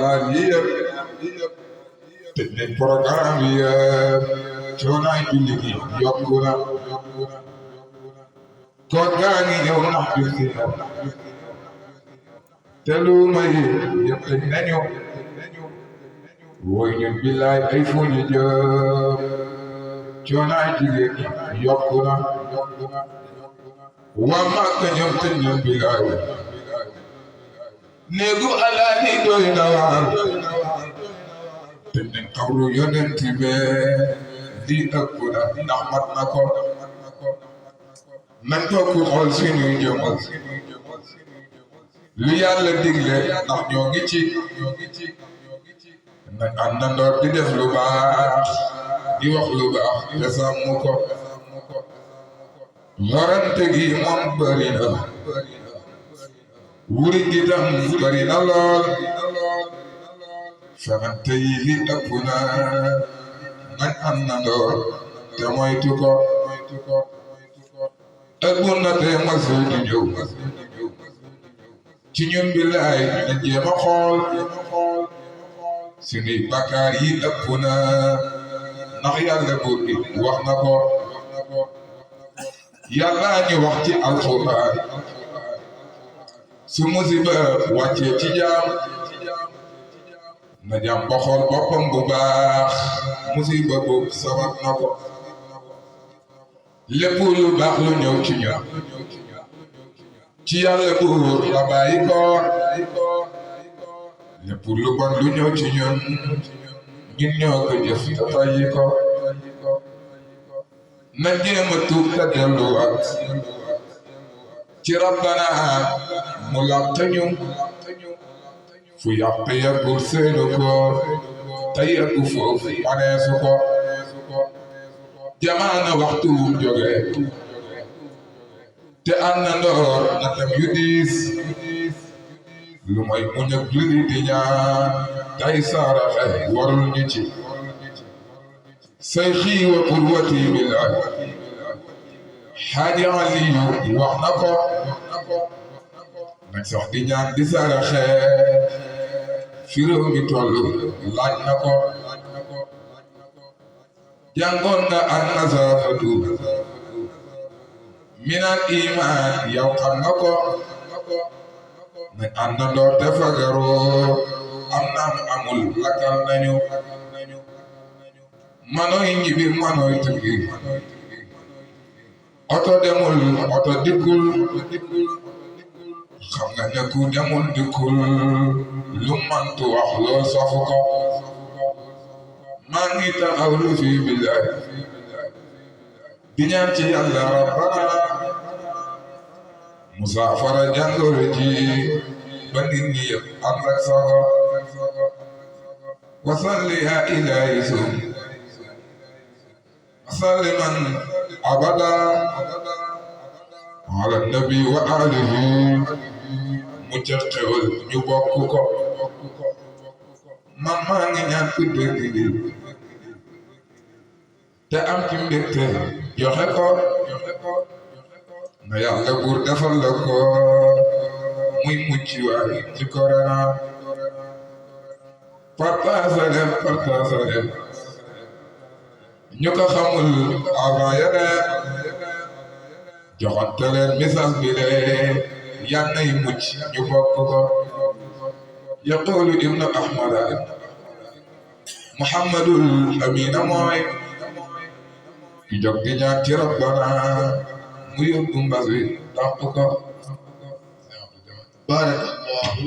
malade yi yëpp tëj nañ programme yi yëpp coonaay julli gi yokku na koor gaa ngi ñëw ndax jul si te lu may yëpp tëj nañu woy ñun billaay ay fu ñu jëm coonaay julli gi yokku na waa Makka ñoom tëj nañ billaay néegu Alla ni doy na waar te nañ xawlu yonent bi di ëpp na ndax mat na ko nañ toog xool suñuy jëmal lu Yàlla digle ndax ñoo ngi ci nañ àndandoor di def lu baax di wax lu baax te sàmm ko lorante gi moom bëri na wuri gi tam bëri na lool fenante yi li ëpp na nañ àndandoor te moytu ko ëpp na te masul di ñëw ci ñun billaay nañ jéem a xool suñuy bakkaar yi ëpp na ndax Yàlla buur bi wax na ko Yàlla ñu wax ci alxuraan su musiba wàccee ci jaam na jaam ba xool boppam bu baax musiba boobu sabab na ko lépp lu baax lu ñëw ci ñun ci Yàlla buur la bàyyi ko lépp lu bon lu ñëw ci ñun ñoo ko jëf te bàyyi ko na jéem a tuub te delluwaat ci Rabbana mu làq ñu fu yàq yàggul seenu ko te yàggu foofu maneesu ko jamaana waxtu wu jóge te àndandoor na tam yu diis lu mooy muñ ak julli di ñaan tay saaraxe warul ñu ci say xiiwa qurwati billaay xaaji Aliyu wax na ko nañ sax di ñaan di saaraxe fi réew mi toll laaj na ko jàngoon nga an nasaafatu minal iman yow xam nga ko nañ àndandoor te fagaroo am naam amul lakkal nañu manoy ñibbi manoy tukki oto demul oto dikkul xam nga ne ku demul dikkul lu mantu wax lool sofu ko maa ngi taxaw lu fi billaay di ñaan ci Yàlla Rabbana musaafara jàngoro ji ba nit ñi yëpp ànd ak sago wasalli ya ilaahi sum salliman abada ala nabi wa alihi mu ca xewal ñu bokk ko man maa ngi ñaan ku dégg li te am ci mbégte joxe ko na Yàlla buur defal la ko muy mucc waay ci corona partage leen ñu ko xamul avant yeneen joxante leen message bi de yal nay mucc ñu bokk ko yaqulu ibnu ahmada muhammadul amina mooy ki jóg di ñaan ci rabbana mu yóbbu mbas wi dàq ko barakallahu